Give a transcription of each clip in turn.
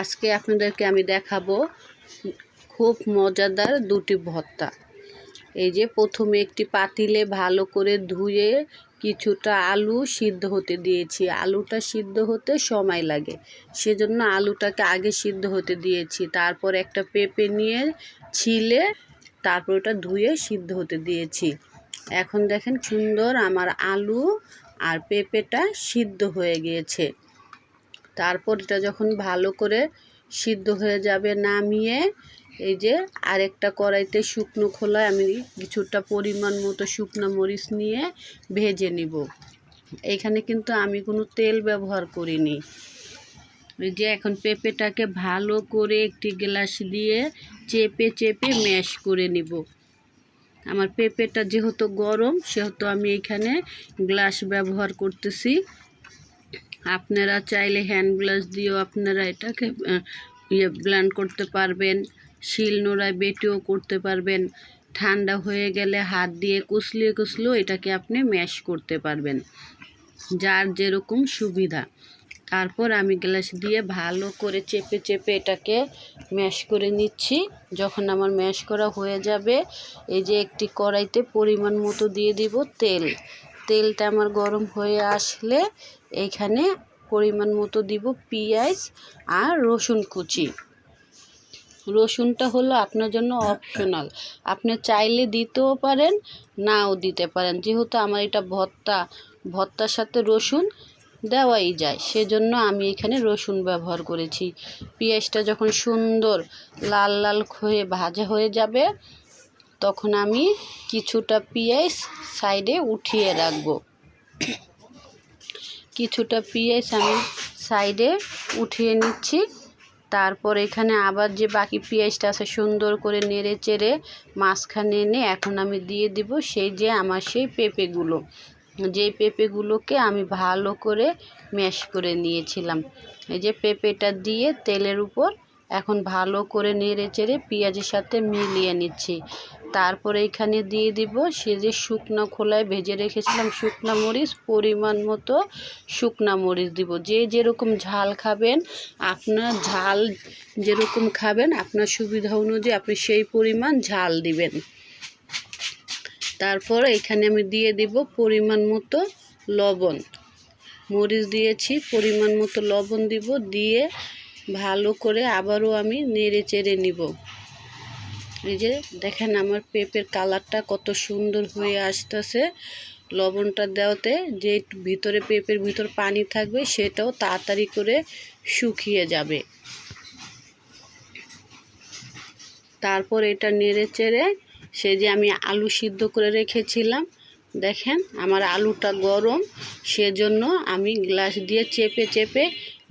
আজকে আপনাদেরকে আমি দেখাবো খুব মজাদার দুটি ভর্তা। এই যে প্রথমে একটি পাতিলে ভালো করে ধুয়ে কিছুটা আলু সিদ্ধ হতে দিয়েছি। আলুটা সিদ্ধ হতে সময় লাগে, সেজন্য আলুটাকে আগে সিদ্ধ হতে দিয়েছি। তারপর একটা পেঁপে নিয়ে ছিলে তারপর ওটা ধুয়ে সিদ্ধ হতে দিয়েছি। এখন দেখেন সুন্দর আমার আলু আর পেঁপেটা সিদ্ধ হয়ে গিয়েছে। তারপর এটা যখন ভালো করে সিদ্ধ হয়ে যাবে নামিয়ে এই যে আরেকটা কড়াইতে শুকনো খোলায় আমি কিছুটা পরিমাণ মতো শুকনো মরিচ নিয়ে ভেজে নিব। এখানে কিন্তু আমি কোনো তেল ব্যবহার করিনি। এই যে এখন পেঁপেটাকে ভালো করে একটি গ্লাস দিয়ে চেপে চেপে ম্যাশ করে নিব। আমার পেঁপেটা যেহেতু গরম সেহেতু আমি এখানে গ্লাস ব্যবহার করতেছি। আপনারা চাইলে হ্যান্ড গ্লাস দিয়েও আপনারা এটাকে ব্লেন্ড করতে পারবেন, শিলনোড়ায় বেটেও করতে পারবেন। ঠান্ডা হয়ে গেলে হাত দিয়ে কুচলিয়ে কুচলিয়েও এটাকে আপনি ম্যাশ করতে পারবেন, যার যেরকম সুবিধা। তারপর আমি গ্লাস দিয়ে ভালো করে চেপে চেপে এটাকে ম্যাশ করে নিচ্ছি। যখন আমার ম্যাশ করা হয়ে যাবে এই যে একটি কড়াইতে পরিমাণ মতো দিয়ে দিব তেল। তেলটা আমার গরম হয়ে আসলে এইখানে পরিমাণ মতো দিব পেঁয়াজ আর রসুন কুচি। রসুনটা হলো আপনার জন্য অপশনাল, আপনি চাইলে দিতেও পারেন নাও দিতে পারেন। যেহেতু আমার এটা ভর্তার সাথে রসুন দেওয়াই যায়, সেজন্য আমি এখানে রসুন ব্যবহার করেছি। পেঁয়াজটা যখন সুন্দর লাল লাল হয়ে ভাজা হয়ে যাবে তখন আমি কিছুটা পেঁয়াজ সাইডে উঠিয়ে রাখবো। কিছুটা পেঁয়াজ আমি সাইডে উঠিয়ে নিচ্ছি। তারপর এখানে আবার যে বাকি পেঁয়াজটা আছে সুন্দর করে নেড়ে চেড়ে মাঝখানে এনে এখন আমি দিয়ে দিব সেই যে আমার সেই পেঁপেগুলো, যেই পেঁপেগুলোকে আমি ভালো করে ম্যাশ করে নিয়েছিলাম। এই যে পেঁপেটা দিয়ে তেলের উপর এখন ভালো করে নেড়ে চেড়ে পেঁয়াজের সাথে মিলিয়ে নিচ্ছি। তারপরে এখানে দিয়ে দিব সে যে শুকনো খোলায় ভেজে রেখেছিলাম শুকনো মরিচ, পরিমাণ মতো শুকনো মরিচ দিব। যে যেরকম ঝাল খাবেন, আপনার ঝাল যেরকম খাবেন আপনার সুবিধা অনুযায়ী আপনি সেই পরিমাণ ঝাল দিবেন। তারপর এখানে আমি দিয়ে দিব পরিমাণ মতো লবণ। মরিচ দিয়েছি, পরিমাণ মতো লবণ দিব, দিয়ে ভালো করে আবারও আমি নেড়ে চেড়ে নিব। এই যে দেখেন আমার পেঁপের কালারটা কত সুন্দর হয়ে আসতেছে। লবণটা দেওয়াতে যে ভিতরে পেঁপের ভিতর পানি থাকবে সেটাও তাড়াতাড়ি করে শুকিয়ে যাবে। তারপর এটা নেড়ে চেড়ে সে যে আমি আলু সিদ্ধ করে রেখেছিলাম, দেখেন আমার আলুটা গরম সেজন্য আমি গ্লাস দিয়ে চেপে চেপে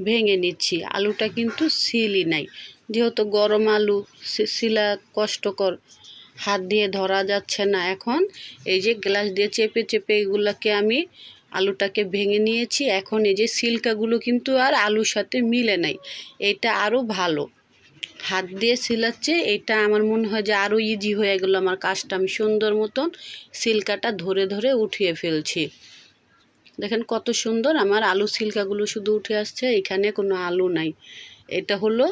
ভেঙে নিচ্ছি। আলুটা কিন্তু সিলি নাই, যেহেতু গরম আলু সিলা কষ্টকর, হাত দিয়ে ধরা যাচ্ছে না। এখন এই যে গ্লাস দিয়ে চেপে চেপে এগুলোকে আমি আলুটাকে ভেঙে নিয়েছি। এখন এই যে সিল্কাগুলো কিন্তু আর আলুর সাথে মিলে নাই, এটা আরও ভালো। হাত দিয়ে ছিলাচ্ছে এটা আমার মনে হয় যে আরও ইজি হয়ে গেল আমার কাজটা। আমি সুন্দর মতন সিল্কাটা ধরে ধরে উঠিয়ে ফেলছি। দেখেন কত সুন্দর আমার আলু সিল্কাগুলো শুধু উঠে আসছে, এখানে কোনো আলু নাই। এটা হলো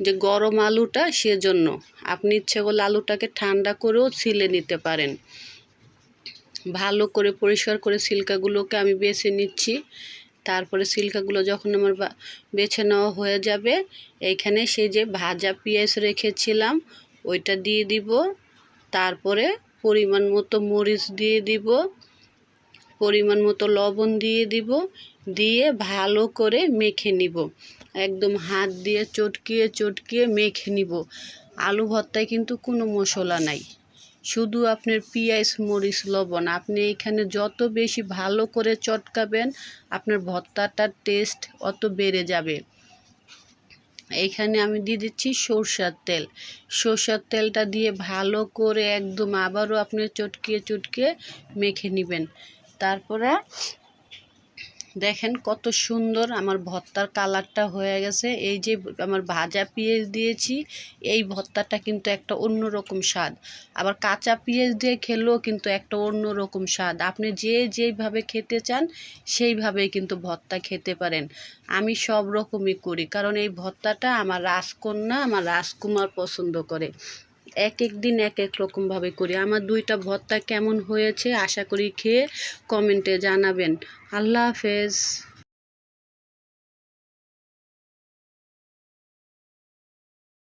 যে গরম আলুটা, সেজন্য আপনি ইচ্ছে করলে আলুটাকে ঠান্ডা করেও ছিলে নিতে পারেন। ভালো করে পরিষ্কার করে সিল্কাগুলোকে আমি বেছে নিচ্ছি। তারপরে সিল্কাগুলো যখন আমার বেছে নেওয়া হয়ে যাবে এইখানে সেই যে ভাজা পেঁয়াজ রেখেছিলাম ওইটা দিয়ে দিব। তারপরে পরিমাণ মতো মরিচ দিয়ে দিব, পরিমাণ মতো লবণ দিয়ে দিব, দিয়ে ভালো করে মেখে নিব। একদম হাত দিয়ে চটকিয়ে চটকিয়ে মেখে নিব। আলু ভর্তায় কিন্তু কোনো মশলা নাই, শুধু আপনার পেঁয়াজ মরিচ লবণ। আপনি এইখানে যত বেশি ভালো করে চটকাবেন আপনার ভর্তাটার টেস্ট অত বেড়ে যাবে। এইখানে আমি দিয়ে দিচ্ছি সরষের তেল। সরষের তেলটা দিয়ে ভালো করে একদম আবারও আপনি চটকিয়ে চটকিয়ে মেখে নেবেন। তারপরে দেখেন কত সুন্দর আমার ভর্তার কালারটা হয়ে গেছে। এই যে আমার ভাজা পেঁয়াজ দিয়েছি, এই ভর্তাটা কিন্তু একটা অন্যরকম স্বাদ। আবার কাঁচা পেঁয়াজ দিয়ে খেলেও কিন্তু একটা অন্যরকম স্বাদ। আপনি যেইভাবে খেতে চান সেইভাবেই কিন্তু ভর্তা খেতে পারেন। আমি সব রকমই করি, কারণ এই ভর্তাটা আমার রাজকন্যা আমার রাজকুমার পছন্দ করে। এক এক দিন এক এক রকমভাবে করি। আমার 2টা ভর্তা কেমন হয়েছে আশা করি খেয়ে কমেন্টে জানাবেন। আল্লাহ হাফেজ।